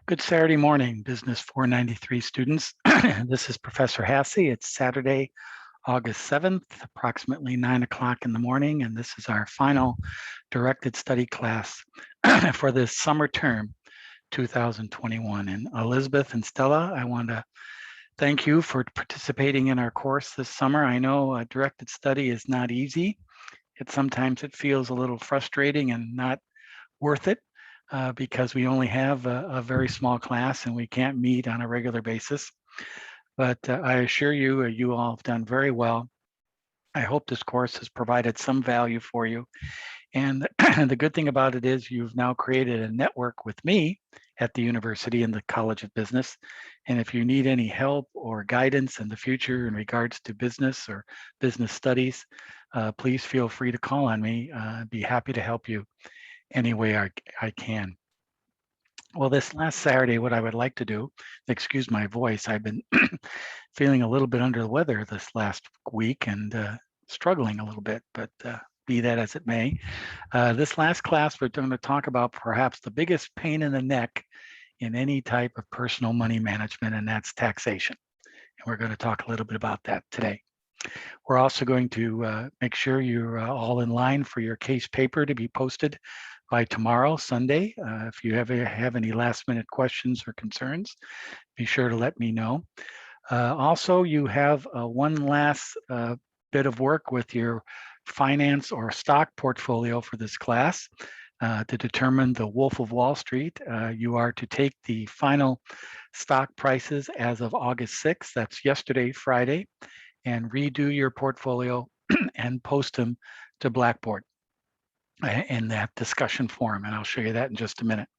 Good Saturday morning, Business 493 students. This is Professor Hassey. It's Saturday, August 7th, approximately 9 o'clock in the morning, and this is our final directed study class for this summer term 2021. And Elizabeth and Stella, I want to thank you for participating in our course this summer. I know directed study is not easy. Sometimes it feels a little frustrating and not worth it. Because we only have a very small class and we can't meet on a regular basis. But I assure you, you all have done very well. I hope this course has provided some value for you. And the good thing about it is you've now created a network with me at the university in the College of Business. And if you need any help or guidance in the future in regards to business or business studies, please feel free to call on me. I'd be happy to help you any way I can. Well, this last Saturday, what I would like to do, excuse my voice, I've been feeling a little bit under the weather this last week and struggling a little bit, but be that as it may. This last class, we're going to talk about perhaps the biggest pain in the neck in any type of personal money management, and that's taxation. And we're going to talk a little bit about that today. We're also going to make sure you're all in line for your case paper to be posted by tomorrow, Sunday. If you have any last minute questions or concerns, be sure to let me know. Also, you have one last bit of work with your finance or stock portfolio for this class. To determine the Wolf of Wall Street, you are to take the final stock prices as of August 6th, that's yesterday, Friday, and redo your portfolio and post them to Blackboard in that discussion forum, and I'll show you that in just a minute.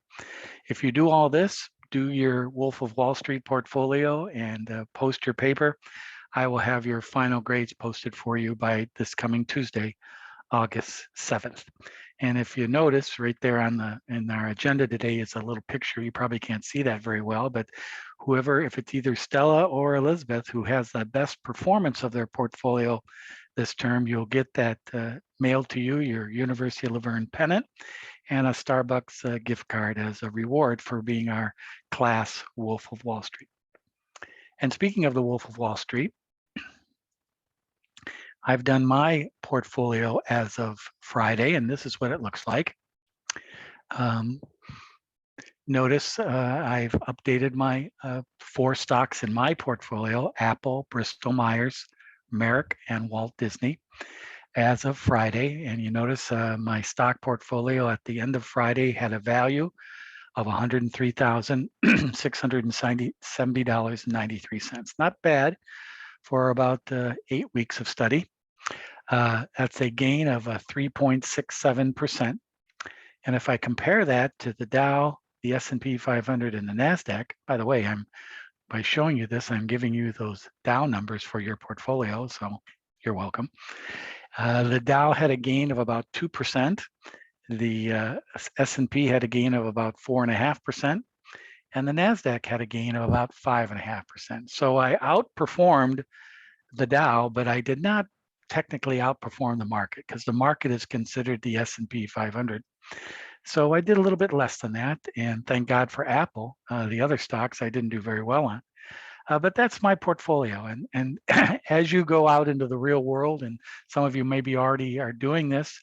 If you do all this, do your Wolf of Wall Street portfolio and post your paper, I will have your final grades posted for you by this coming Tuesday, August 7th. And if you notice right there in our agenda today is a little picture. You probably can't see that very well, but whoever, if it's either Stella or Elizabeth, who has the best performance of their portfolio this term, you'll get that mailed to you, your University of Laverne pennant, and a Starbucks gift card as a reward for being our class Wolf of Wall Street. And speaking of the Wolf of Wall Street, I've done my portfolio as of Friday, and this is what it looks like. Notice I've updated my 4 stocks in my portfolio: Apple, Bristol Myers, Merck, and Walt Disney as of Friday. And you notice my stock portfolio at the end of Friday had a value of $103,670.93. Not bad for about 8 weeks of study. That's a gain of 3.67%. And if I compare that to the Dow, the S&P 500, and the NASDAQ, by the way, by showing you this, I'm giving you those Dow numbers for your portfolio, so you're welcome. The Dow had a gain of about 2%. The S&P had a gain of about 4.5%, and the NASDAQ had a gain of about 5.5%. So I outperformed the Dow, but I did not technically outperform the market because the market is considered the S&P 500. So I did a little bit less than that, and thank God for Apple. The other stocks I didn't do very well on. But that's my portfolio. And as you go out into the real world, and some of you maybe already are doing this,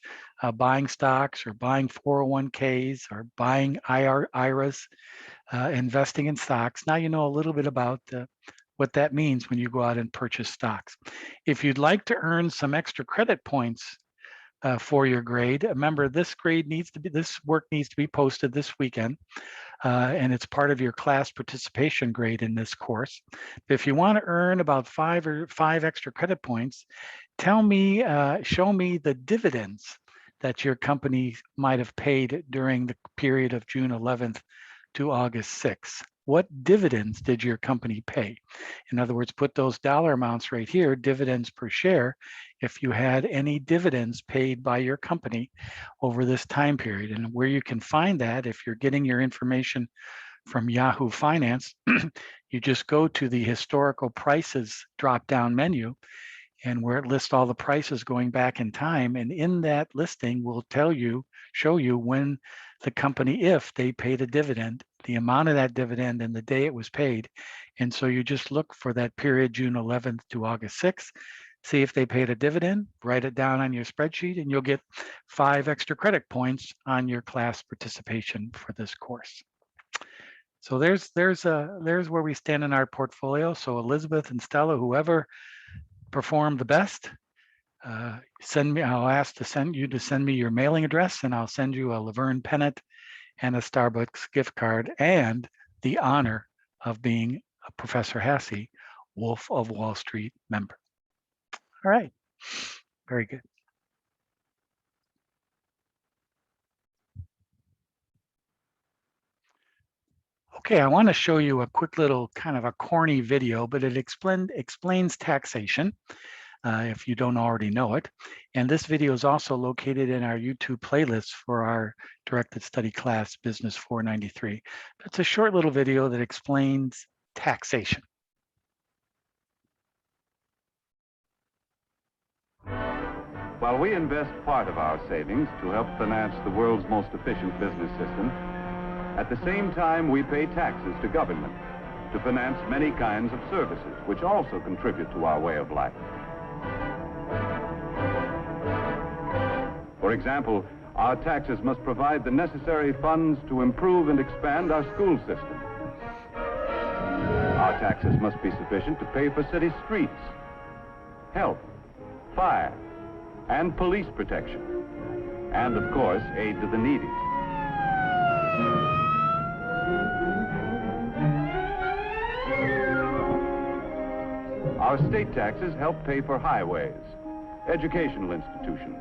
buying stocks or buying 401ks or buying IRAs, investing in stocks, now you know a little bit about what that means when you go out and purchase stocks. If you'd like to earn some extra credit points for your grade, remember this work needs to be posted this weekend, and it's part of your class participation grade in this course. If you want to earn about 5 extra credit points, show me the dividends that your company might have paid during the period of June 11th to August 6th. What dividends did your company pay? In other words, put those dollar amounts right here, dividends per share, if you had any dividends paid by your company over this time period. And where you can find that, if you're getting your information from Yahoo Finance, you just go to the historical prices drop-down menu, and where it lists all the prices going back in time. And in that listing will show you when the company, if they paid a dividend the amount of that dividend and the day it was paid. And so you just look for that period, June 11th to August 6th, see if they paid a dividend, write it down on your spreadsheet, and you'll get 5 extra credit points on your class participation for this course. So there's where we stand in our portfolio. So Elizabeth and Stella, whoever performed the best, I'll ask to send me your mailing address, and I'll send you a Laverne pennant and a Starbucks gift card and the honor of being a Professor Hasse Wolf of Wall Street member. All right, very good. Okay, I want to show you a quick little kind of a corny video, but it explains taxation. If you don't already know it. And this video is also located in our YouTube playlist for our directed study class, Business 493. It's a short little video that explains taxation. While we invest part of our savings to help finance the world's most efficient business system, at the same time we pay taxes to government to finance many kinds of services, which also contribute to our way of life. For example, our taxes must provide the necessary funds to improve and expand our school system. Our taxes must be sufficient to pay for city streets, health, fire, and police protection, and of course, aid to the needy. Our state taxes help pay for highways, educational institutions,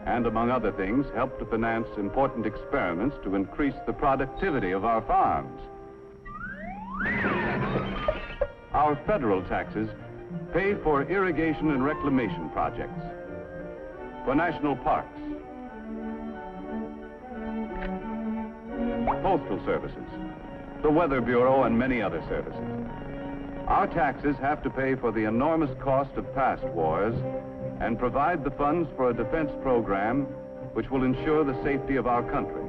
and among other things, help to finance important experiments to increase the productivity of our farms. Our federal taxes pay for irrigation and reclamation projects, for national parks, postal services, the Weather Bureau, and many other services. Our taxes have to pay for the enormous cost of past wars and provide the funds for a defense program which will ensure the safety of our country.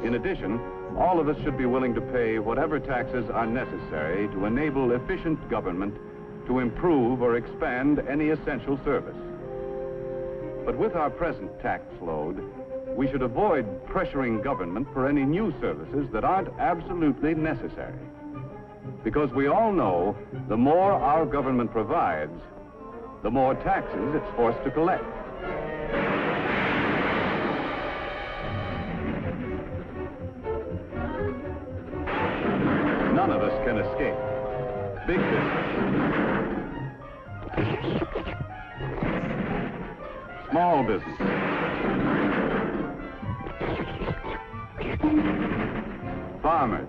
In addition, all of us should be willing to pay whatever taxes are necessary to enable efficient government to improve or expand any essential service. But with our present tax load, we should avoid pressuring government for any new services that aren't absolutely necessary. Because we all know the more our government provides, the more taxes it's forced to collect. None of us can escape. Big business, small business, farmers,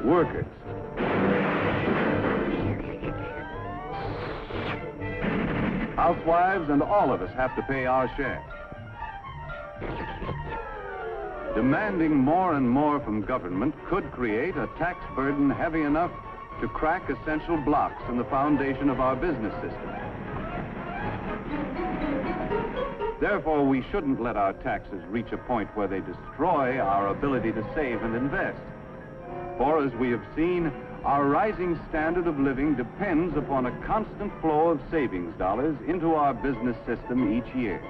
workers, housewives, and all of us have to pay our share. Demanding more and more from government could create a tax burden heavy enough to crack essential blocks in the foundation of our business system. Therefore, we shouldn't let our taxes reach a point where they destroy our ability to save and invest. For as we have seen, our rising standard of living depends upon a constant flow of savings dollars into our business system each year.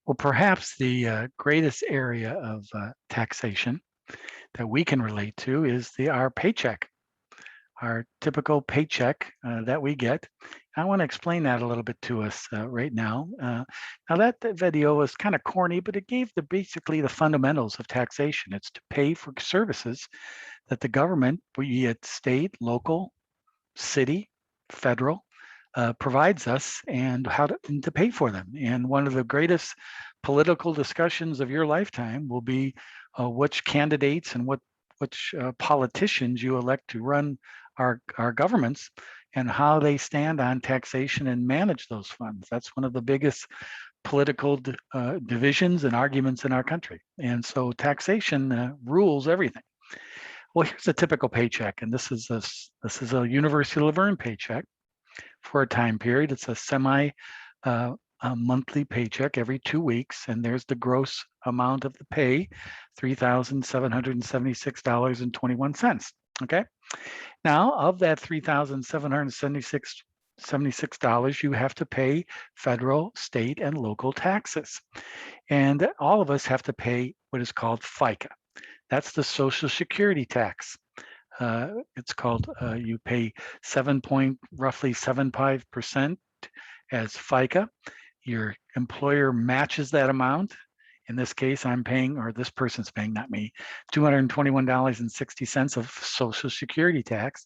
Well, perhaps the greatest area of taxation that we can relate to is our paycheck, our typical paycheck that we get. I want to explain that a little bit to us right now. Now that video was kind of corny, but it gave basically the fundamentals of taxation. It's to pay for services that the government, be it state, local, city, federal, provides us, and how to pay for them. And one of the greatest political discussions of your lifetime will be which candidates and which politicians you elect to run our governments. and how they stand on taxation and manage those funds. That's one of the biggest political divisions and arguments in our country. And so taxation rules everything. Well, here's a typical paycheck, and this is a University of Laverne paycheck for a time period. It's a semi a monthly paycheck every 2 weeks, and there's the gross amount of the pay, $3,776.21. Okay. Now, of that $3,776, you have to pay federal, state, and local taxes. And all of us have to pay what is called FICA. That's the Social Security tax. It's called, you pay roughly 75% as FICA. Your employer matches that amount. In this case, I'm paying, or this person's paying, not me, $221.60 of Social Security tax.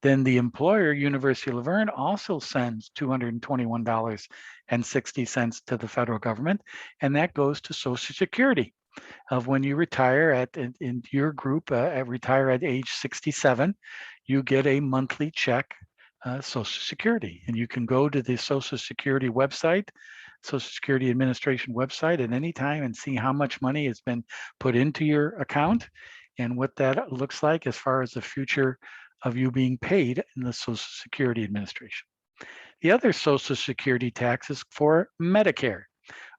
Then the employer, University of Laverne, also sends $221.60 to the federal government, and that goes to Social Security. Of when you retire in your group, retire at age 67, you get a monthly check, Social Security, and you can go to the Social Security website, Social Security Administration website at any time and see how much money has been put into your account and what that looks like as far as the future of you being paid in the Social Security Administration. The other Social Security tax is for Medicare.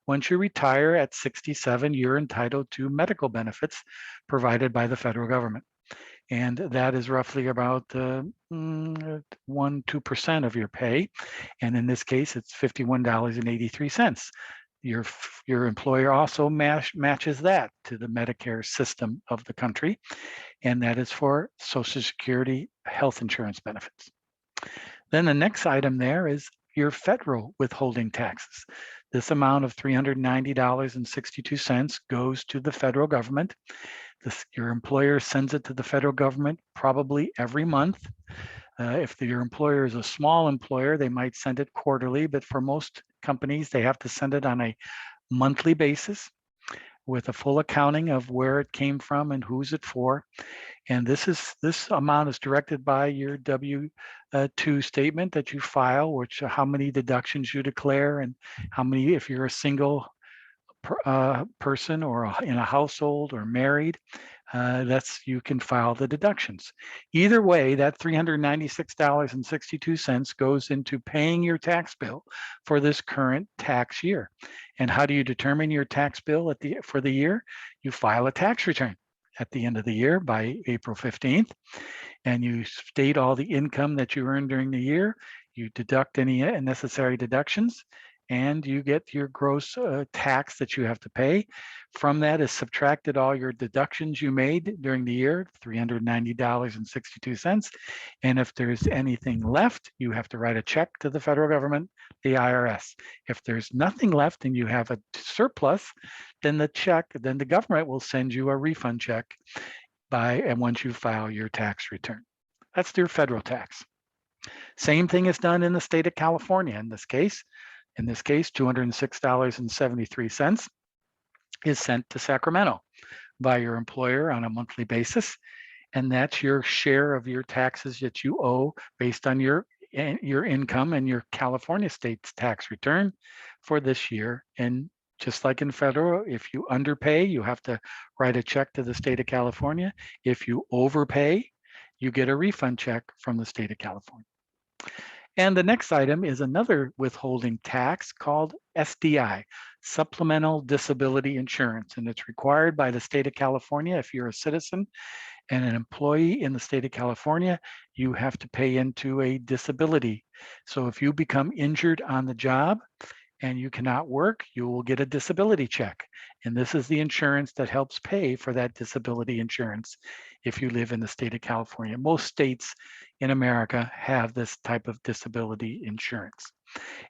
Once you retire at 67, you're entitled to medical benefits provided by the federal government. And that is roughly about 1-2% of your pay. And in this case, it's $51.83. Your employer also matches that to the Medicare system of the country. And that is for Social Security health insurance benefits. Then the next item there is your federal withholding taxes. This amount of $390.62 goes to the federal government. Your employer sends it to the federal government probably every month. If your employer is a small employer, they might send it quarterly, but for most companies, they have to send it on a monthly basis with a full accounting of where it came from and who's it for. And this amount is directed by your W-2 statement that you file, which how many deductions you declare and how many, if you're a single person or in a household or married, you can file the deductions. Either way, that $396.62 goes into paying your tax bill for this current tax year. And how do you determine your tax bill for the year? You file a tax return at the end of the year by April 15th, and you state all the income that you earned during the year. You deduct any necessary deductions, and you get your gross tax that you have to pay. From that is subtracted all your deductions you made during the year, $390.62. And if there's anything left, you have to write a check to the federal government, the IRS. If there's nothing left and you have a surplus, then the government will send you a refund check and once you file your tax return. That's your federal tax. Same thing is done in the state of California in this case. In this case, $206.73 is sent to Sacramento by your employer on a monthly basis. And that's your share of your taxes that you owe based on your income and your California state's tax return for this year. And just like in federal, if you underpay, you have to write a check to the state of California. If you overpay, you get a refund check from the state of California. And the next item is another withholding tax called SDI, Supplemental Disability Insurance. And it's required by the state of California. If you're a citizen and an employee in the state of California, you have to pay into a disability. So if you become injured on the job and you cannot work, you will get a disability check. And this is the insurance that helps pay for that disability insurance if you live in the state of California. Most states in America have this type of disability insurance.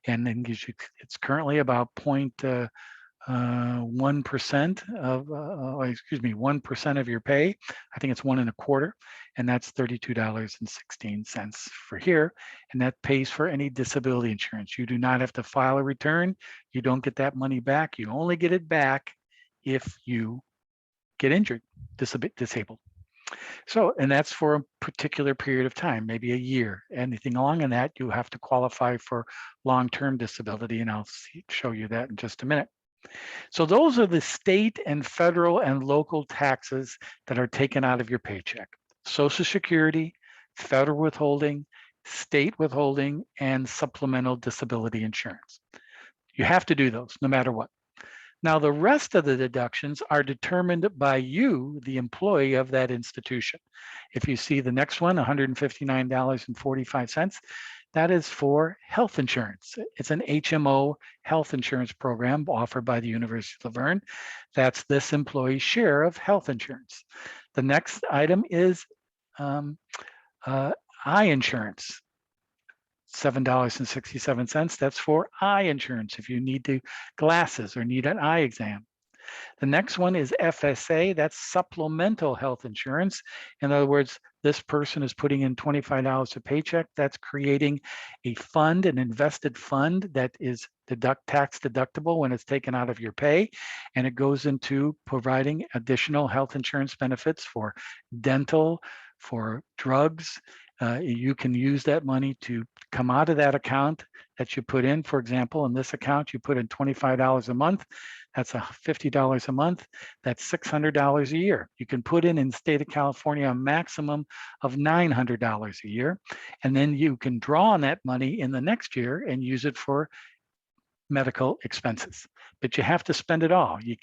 And then it's currently about 1% of, 1% of your pay. I think it's 1.25, and that's $32.16 for here. And that pays for any disability insurance. You do not have to file a return. You don't get that money back. You only get it back if you get injured, disabled. So, and that's for a particular period of time, maybe a year. Anything longer than that, you have to qualify for long-term disability, and I'll show you that in just a minute. So those are the state and federal and local taxes that are taken out of your paycheck. Social Security, federal withholding, state withholding, and supplemental disability insurance. You have to do those no matter what. Now, the rest of the deductions are determined by you, the employee of that institution. If you see the next one, $159.45, that is for health insurance. It's an HMO health insurance program offered by the University of Laverne. That's this employee's share of health insurance. The next item is eye insurance. $7.67. That's for eye insurance if you need to glasses or need an eye exam. The next one is FSA, that's supplemental health insurance. In other words, this person is putting in $25 a paycheck. That's creating a fund, an invested fund that is tax deductible when it's taken out of your pay. And it goes into providing additional health insurance benefits for dental, for drugs. You can use that money to come out of that account that you put in. For example, in this account, you put in $25 a month. That's $50 a month. That's $600 a year. You can put in the state of California a maximum of $900 a year. And then you can draw on that money in the next year and use it for medical expenses. But you have to spend it all. You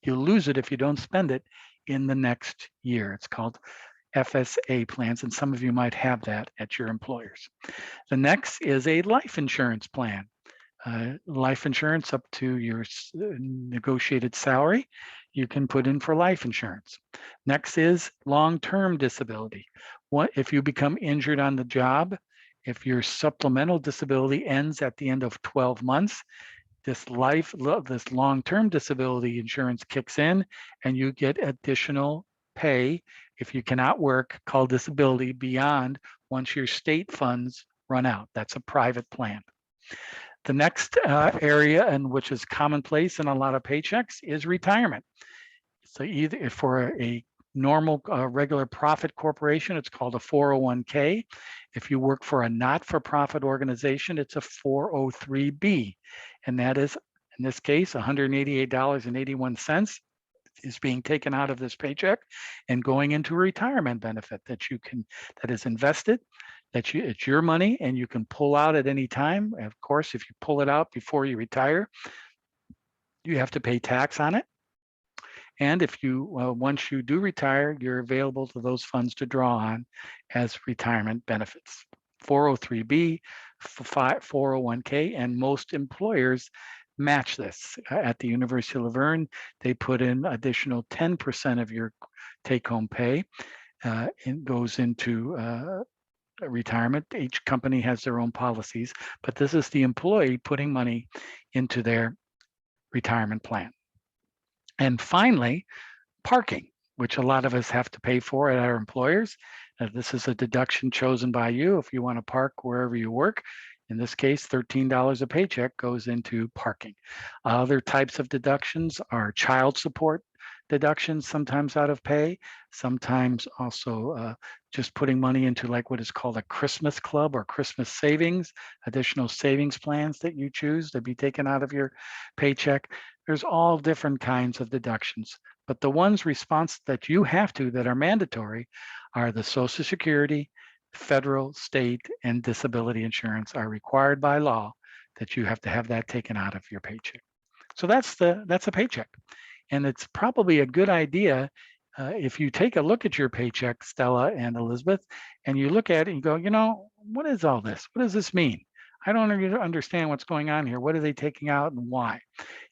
lose it if you don't spend it in the next year. It's called FSA plans, and some of you might have that at your employers. The next is a life insurance plan. Life insurance up to your negotiated salary, you can put in for life insurance. Next is long-term disability. What if you become injured on the job? If your supplemental disability ends at the end of 12 months, this long-term disability insurance kicks in, and you get additional pay if you cannot work, called disability, beyond once your state funds run out. That's a private plan. The next area, and which is commonplace in a lot of paychecks, is retirement. So either for a normal regular profit corporation, it's called a 401k. If you work for a not-for-profit organization, it's a 403b. And that is, in this case, $188.81 is being taken out of this paycheck and going into a retirement benefit that is invested, it's your money and you can pull out at any time. Of course, if you pull it out before you retire, you have to pay tax on it. And if you, once you do retire, you're available to those funds to draw on as retirement benefits. 403b, 401k, and most employers match this. At the University of Laverne, they put in additional 10% of your take-home pay. It goes into retirement. Each company has their own policies, but this is the employee putting money into their retirement plan. And finally, parking, which a lot of us have to pay for at our employers. This is a deduction chosen by you if you want to park wherever you work. In this case, $13 a paycheck goes into parking. Other types of deductions are child support deductions, sometimes out of pay, sometimes also just putting money into like what is called a Christmas club or Christmas savings, additional savings plans that you choose to be taken out of your paycheck. There's all different kinds of deductions, but the ones that you have to that are mandatory are the Social Security, federal, state, and disability insurance are required by law that you have to have that taken out of your paycheck. So that's a paycheck. And it's probably a good idea if you take a look at your paycheck, Stella and Elizabeth, and you look at it and you go, you know, what is all this? What does this mean? I don't understand what's going on here. What are they taking out and why?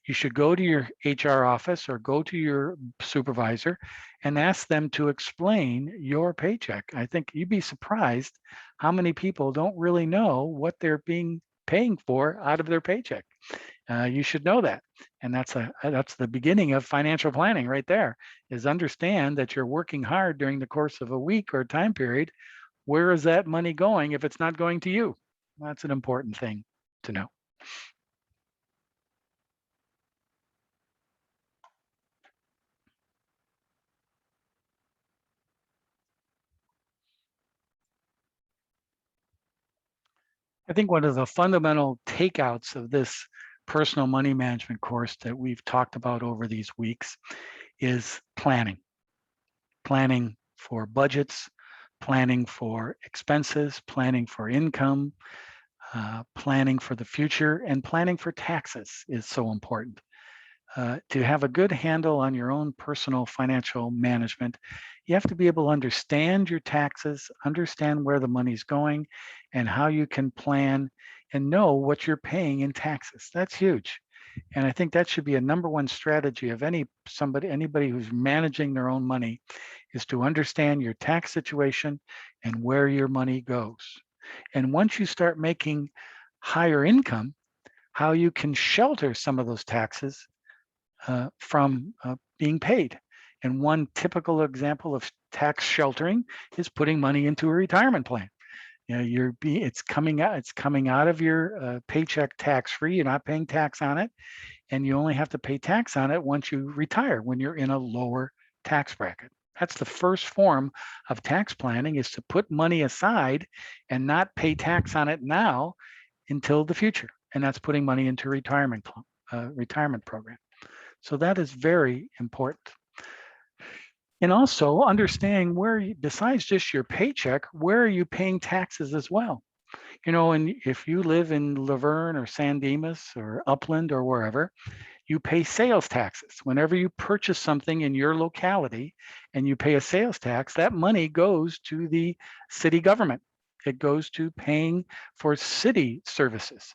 You should go to your HR office or go to your supervisor and ask them to explain your paycheck. I think you'd be surprised how many people don't really know what they're paying for out of their paycheck. You should know that. And that's the beginning of financial planning right there, is understand that you're working hard during the course of a week or time period. Where is that money going if it's not going to you? That's an important thing to know. I think one of the fundamental takeouts of this personal money management course that we've talked about over these weeks is planning. Planning for budgets, planning for expenses, planning for income, planning for the future, and planning for taxes is so important. To have a good handle on your own personal financial management, you have to be able to understand your taxes, understand where the money's going, and how you can plan and know what you're paying in taxes. That's huge. And I think that should be a number one strategy of anybody who's managing their own money, is to understand your tax situation and where your money goes. And once you start making higher income, how you can shelter some of those taxes from being paid. And one typical example of tax sheltering is putting money into a retirement plan. You know, it's coming out of your paycheck tax free. You're not paying tax on it, and you only have to pay tax on it once you retire, when you're in a lower tax bracket. That's the first form of tax planning, is to put money aside and not pay tax on it now until the future. And that's putting money into retirement program. So that is very important. And also understanding besides just your paycheck, where are you paying taxes as well? You know, and if you live in Laverne or San Dimas or Upland or wherever, you pay sales taxes. Whenever you purchase something in your locality and you pay a sales tax, that money goes to the city government. It goes to paying for city services.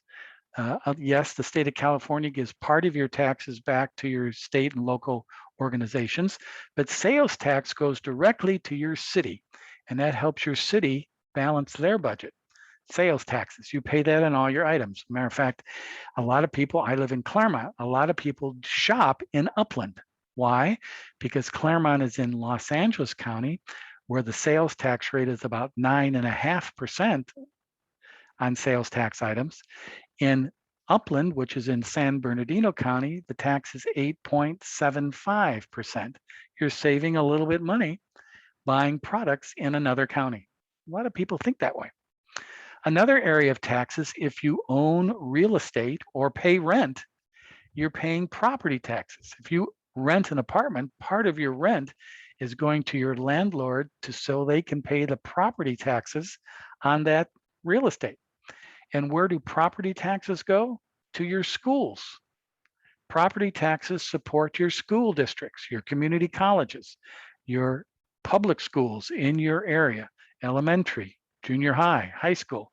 Yes, the state of California gives part of your taxes back to your state and local organizations, but sales tax goes directly to your city, and that helps your city balance their budget. Sales taxes, you pay that on all your items. Matter of fact, a lot of people, I live in Claremont, a lot of people shop in Upland. Why? Because Claremont is in Los Angeles County, where the sales tax rate is about 9.5% on sales tax items. In Upland, which is in San Bernardino County, the tax is 8.75%. You're saving a little bit of money buying products in another county. A lot of people think that way. Another area of taxes, if you own real estate or pay rent, you're paying property taxes. If you rent an apartment, part of your rent is going to your landlord so they can pay the property taxes on that real estate. And where do property taxes go? To your schools. Property taxes support your school districts, your community colleges, your public schools in your area, elementary, junior high, high school.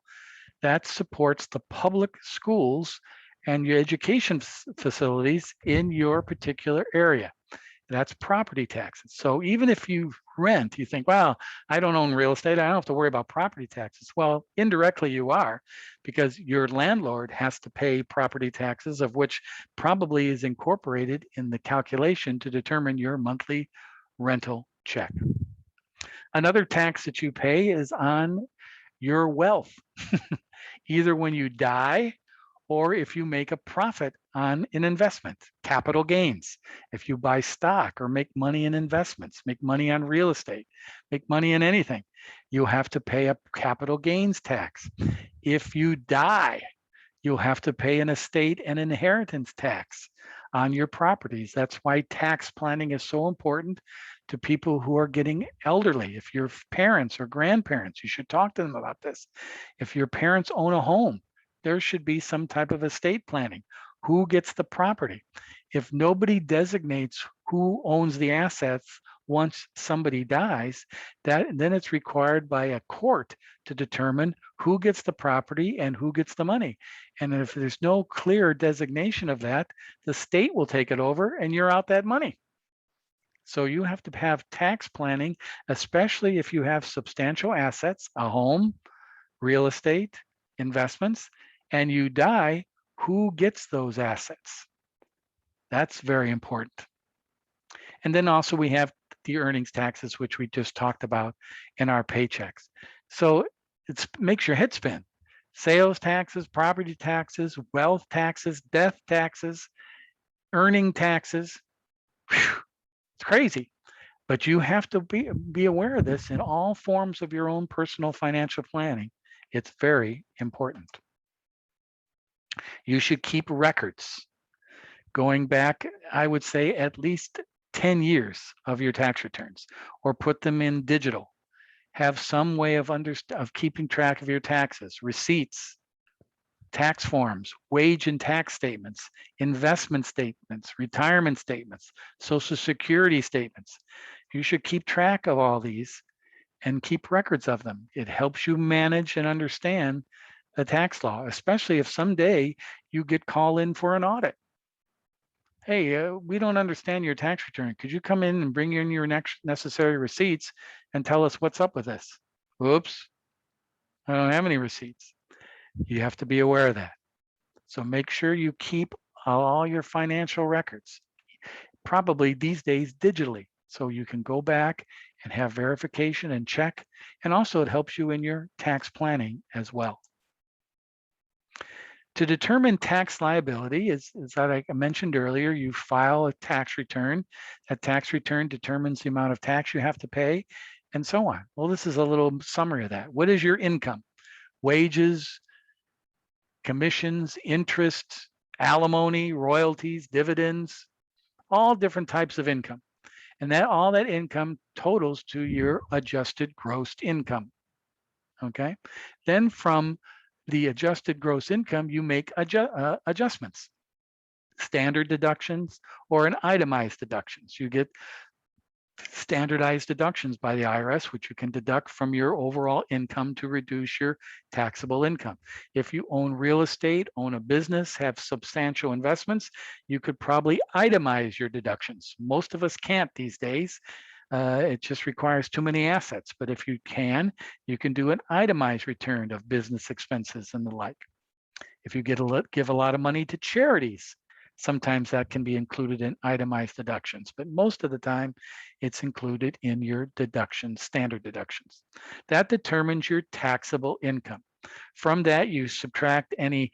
That supports the public schools and your education facilities in your particular area. That's property taxes. So even if you rent, you think, well, I don't own real estate, I don't have to worry about property taxes. Well, indirectly you are, because your landlord has to pay property taxes, of which probably is incorporated in the calculation to determine your monthly rental check. Another tax that you pay is on your wealth, either when you die or if you make a profit on an investment, capital gains. If you buy stock or make money in investments, make money on real estate, make money in anything, you have to pay a capital gains tax. If you die, you'll have to pay an estate and inheritance tax on your properties. That's why tax planning is so important to people who are getting elderly. If your parents or grandparents, you should talk to them about this. If your parents own a home, there should be some type of estate planning. Who gets the property? If nobody designates who owns the assets once somebody dies, then it's required by a court to determine who gets the property and who gets the money. And if there's no clear designation of that, the state will take it over and you're out that money. So you have to have tax planning, especially if you have substantial assets, a home, real estate, investments, and you die, who gets those assets? That's very important. And then also we have the earnings taxes, which we just talked about in our paychecks. So it makes your head spin. Sales taxes, property taxes, wealth taxes, death taxes, earning taxes. Whew, it's crazy. But you have to be aware of this in all forms of your own personal financial planning. It's very important. You should keep records going back, I would say, at least 10 years of your tax returns, or put them in digital. Have some way of keeping track of your taxes, receipts, tax forms, wage and tax statements, investment statements, retirement statements, social security statements. You should keep track of all these and keep records of them. It helps you manage and understand the tax law, especially if someday you get called in for an audit. Hey, we don't understand your tax return. Could you come in and bring in your necessary receipts and tell us what's up with this? Oops, I don't have any receipts. You have to be aware of that. So make sure you keep all your financial records, probably these days digitally, so you can go back and have verification and check. And also it helps you in your tax planning as well. To determine tax liability, as I mentioned earlier, you file a tax return. That tax return determines the amount of tax you have to pay, and so on. Well, this is a little summary of that. What is your income? Wages, commissions, interest, alimony, royalties, dividends, all different types of income. And all that income totals to your adjusted gross income. Okay. Then from the adjusted gross income, you make adjustments, standard deductions or an itemized deductions. You get standardized deductions by the IRS, which you can deduct from your overall income to reduce your taxable income. If you own real estate, own a business, have substantial investments, you could probably itemize your deductions. Most of us can't these days. It just requires too many assets. But if you can do an itemized return of business expenses and the like. If you give a lot of money to charities, sometimes that can be included in itemized deductions, but most of the time it's included in your deductions, standard deductions. That determines your taxable income. From that, you subtract any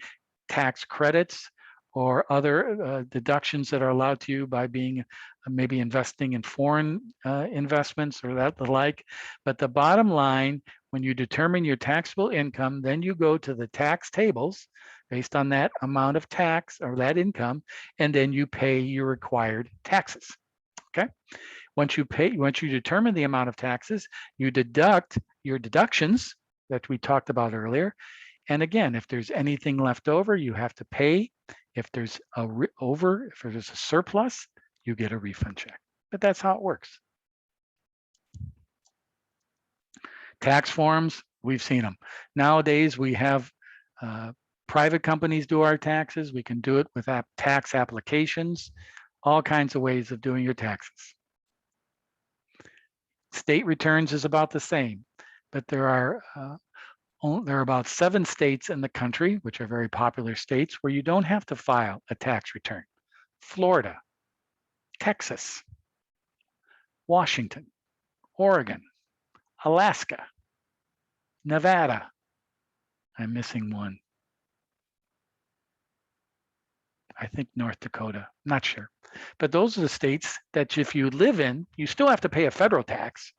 tax credits or other deductions that are allowed to you by being maybe investing in foreign investments or the like. But the bottom line, when you determine your taxable income, then you go to the tax tables based on that amount of tax or that income, and then you pay your required taxes. Okay. Once you determine the amount of taxes, you deduct your deductions that we talked about earlier. And again, if there's anything left over, you have to pay. If there's if there's a surplus, you get a refund check. But that's how it works. Tax forms, we've seen them. Nowadays, we have private companies do our taxes. We can do it with tax applications, all kinds of ways of doing your taxes. State returns is about the same, but there are about 7 states in the country, which are very popular states, where you don't have to file a tax return. Florida, Texas, Washington, Oregon, Alaska, Nevada. I'm missing one. I think North Dakota, not sure. But those are the states that if you live in, you still have to pay a federal tax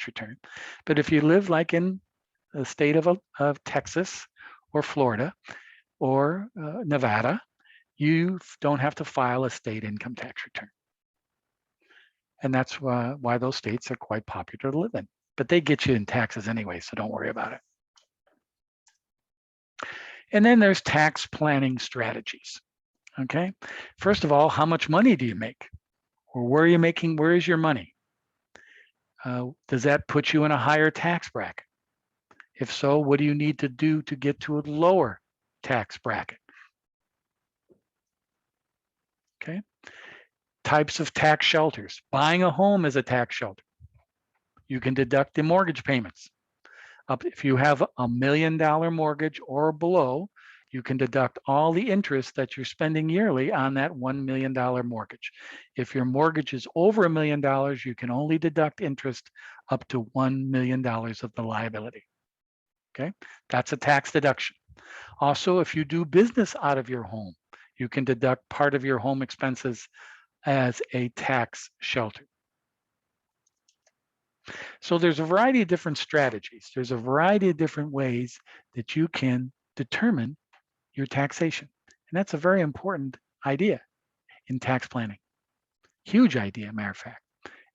return. But if you live like in the state of Texas or Florida or Nevada, you don't have to file a state income tax return. And that's why those states are quite popular to live in. But they get you in taxes anyway, so don't worry about it. And then there's tax planning strategies. Okay. First of all, how much money do you make? Or where are you making? Where is your money? Does that put you in a higher tax bracket? If so, what do you need to do to get to a lower tax bracket? Okay. Types of tax shelters. Buying a home is a tax shelter. You can deduct the mortgage payments. If you have $1 million mortgage or below, you can deduct all the interest that you're spending yearly on that $1 million mortgage. If your mortgage is over $1 million, you can only deduct interest up to $1 million of the liability. Okay, that's a tax deduction. Also, if you do business out of your home, you can deduct part of your home expenses as a tax shelter. So there's a variety of different strategies. There's a variety of different ways that you can determine your taxation. And that's a very important idea in tax planning. Huge idea, matter of fact.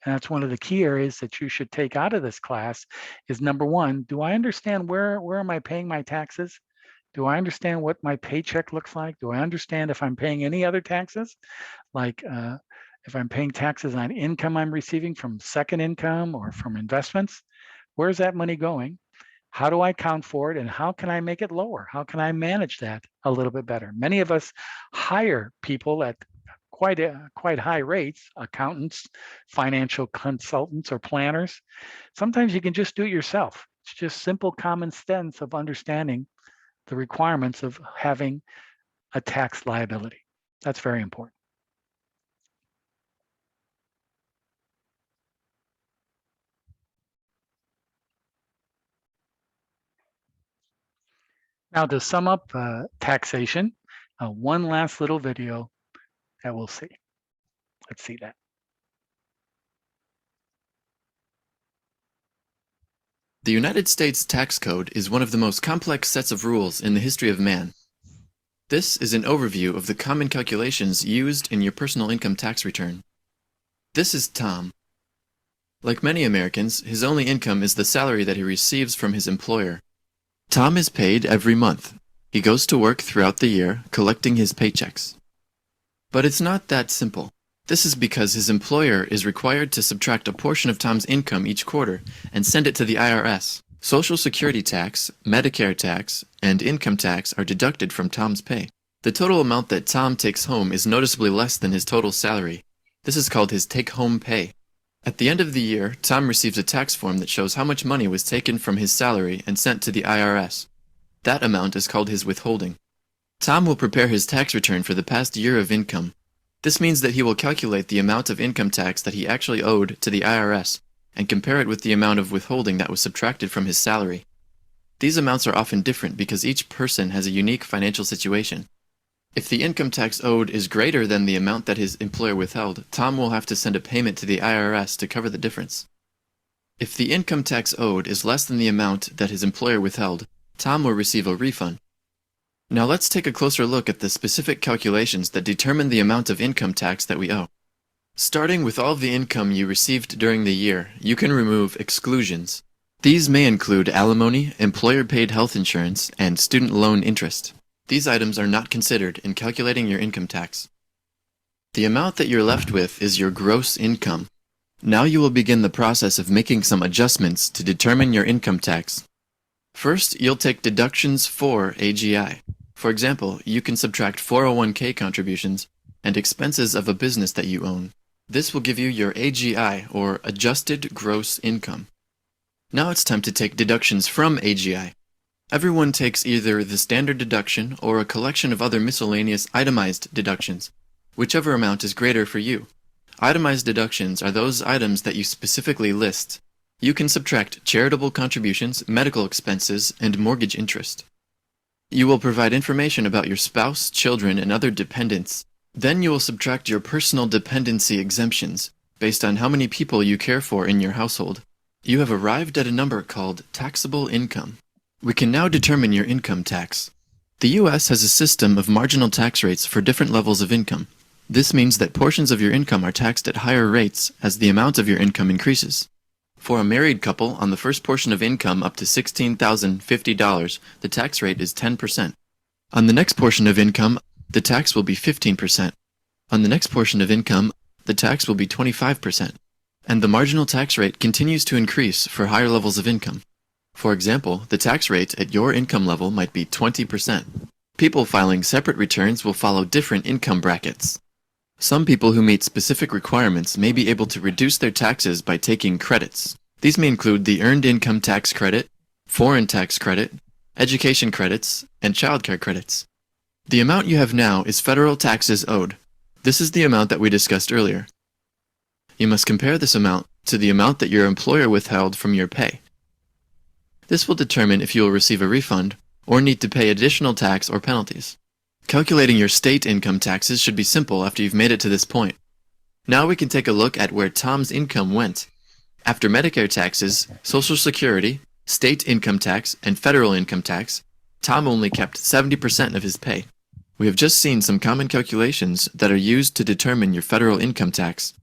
And that's one of the key areas that you should take out of this class is number one, do I understand where am I paying my taxes? Do I understand what my paycheck looks like? Do I understand if I'm paying any other taxes? Like if I'm paying taxes on income I'm receiving from second income or from investments, where's that money going? How do I account for it and how can I make it lower? How can I manage that a little bit better? Many of us hire people at quite high rates, accountants, financial consultants, or planners. Sometimes you can just do it yourself. It's just simple common sense of understanding the requirements of having a tax liability. That's very important. Now to sum up taxation, one last little video that we'll see. Let's see that. The United States tax code is one of the most complex sets of rules in the history of man. This is an overview of the common calculations used in your personal income tax return. This is Tom. Like many Americans, his only income is the salary that he receives from his employer. Tom is paid every month. He goes to work throughout the year, collecting his paychecks. But it's not that simple. This is because his employer is required to subtract a portion of Tom's income each quarter and send it to the IRS. Social Security tax, Medicare tax, and income tax are deducted from Tom's pay. The total amount that Tom takes home is noticeably less than his total salary. This is called his take-home pay. At the end of the year, Tom receives a tax form that shows how much money was taken from his salary and sent to the IRS. That amount is called his withholding. Tom will prepare his tax return for the past year of income. This means that he will calculate the amount of income tax that he actually owed to the IRS and compare it with the amount of withholding that was subtracted from his salary. These amounts are often different because each person has a unique financial situation. If the income tax owed is greater than the amount that his employer withheld, Tom will have to send a payment to the IRS to cover the difference. If the income tax owed is less than the amount that his employer withheld, Tom will receive a refund. Now let's take a closer look at the specific calculations that determine the amount of income tax that we owe. Starting with all of the income you received during the year, you can remove exclusions. These may include alimony, employer-paid health insurance, and student loan interest. These items are not considered in calculating your income tax. The amount that you're left with is your gross income. Now you will begin the process of making some adjustments to determine your income tax. First, you'll take deductions for AGI. For example, you can subtract 401k contributions and expenses of a business that you own. This will give you your AGI, or adjusted gross income. Now it's time to take deductions from AGI. Everyone takes either the standard deduction or a collection of other miscellaneous itemized deductions, whichever amount is greater for you. Itemized deductions are those items that you specifically list. You can subtract charitable contributions, medical expenses, and mortgage interest. You will provide information about your spouse, children, and other dependents. Then you will subtract your personal dependency exemptions, based on how many people you care for in your household. You have arrived at a number called taxable income. We can now determine your income tax. The U.S. has a system of marginal tax rates for different levels of income. This means that portions of your income are taxed at higher rates as the amount of your income increases. For a married couple, on the first portion of income up to $16,050, the tax rate is 10%. On the next portion of income, the tax will be 15%. On the next portion of income, the tax will be 25%. And the marginal tax rate continues to increase for higher levels of income. For example, the tax rate at your income level might be 20%. People filing separate returns will follow different income brackets. Some people who meet specific requirements may be able to reduce their taxes by taking credits. These may include the Earned Income Tax Credit, Foreign Tax Credit, Education Credits, and Childcare Credits. The amount you have now is federal taxes owed. This is the amount that we discussed earlier. You must compare this amount to the amount that your employer withheld from your pay. This will determine if you will receive a refund or need to pay additional tax or penalties. Calculating your state income taxes should be simple after you've made it to this point. Now we can take a look at where Tom's income went. After Medicare taxes, Social Security, state income tax, and federal income tax, Tom only kept 70% of his pay. We have just seen some common calculations that are used to determine your federal income tax.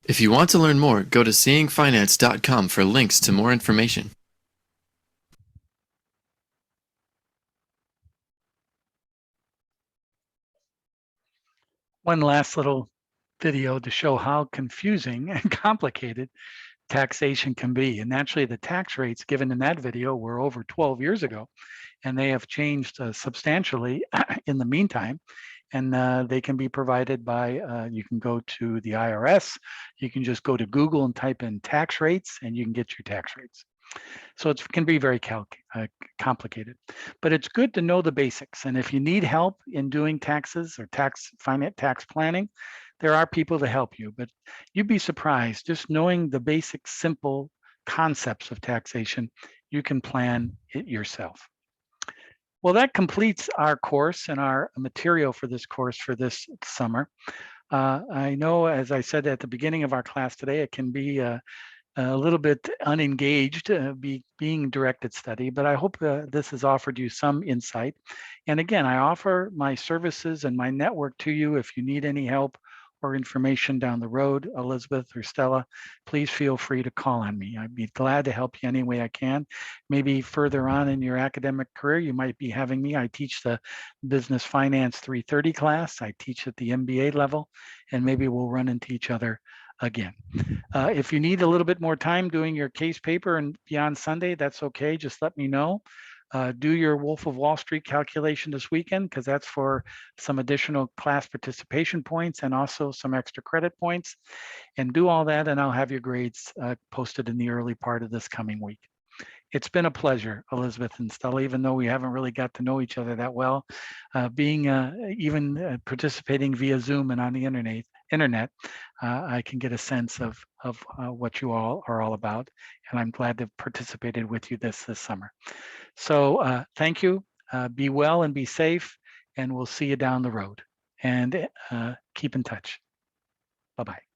If you want to learn more, go to seeingfinance.com for links to more information. One last little video to show how confusing and complicated taxation can be. And naturally, the tax rates given in that video were over 12 years ago, and they have changed substantially in the meantime. And they can be provided by, you can go to the IRS, you can just go to Google and type in tax rates, and you can get your tax rates. So it can be very complicated, but it's good to know the basics. And if you need help in doing taxes or tax planning, there are people to help you, but you'd be surprised just knowing the basic, simple concepts of taxation, you can plan it yourself. Well, that completes our course and our material for this course for this summer. I know, as I said at the beginning of our class today, it can be a little bit unengaged being directed study, but I hope this has offered you some insight. And again, I offer my services and my network to you. If you need any help or information down the road, Elizabeth or Stella, please feel free to call on me. I'd be glad to help you any way I can. Maybe further on in your academic career, you might be having me. I teach the Business Finance 330 class. I teach at the MBA level, and maybe we'll run into each other again. If you need a little bit more time doing your case paper and beyond Sunday, that's okay. Just let me know. Do your Wolf of Wall Street calculation this weekend, because that's for some additional class participation points and also some extra credit points. And do all that, and I'll have your grades posted in the early part of this coming week. It's been a pleasure, Elizabeth and Stella, even though we haven't really got to know each other that well. Even participating via Zoom and on the internet, I can get a sense of what you all are all about, and I'm glad to have participated with you this summer. So thank you. Be well and be safe, and we'll see you down the road. And keep in touch. Bye-bye.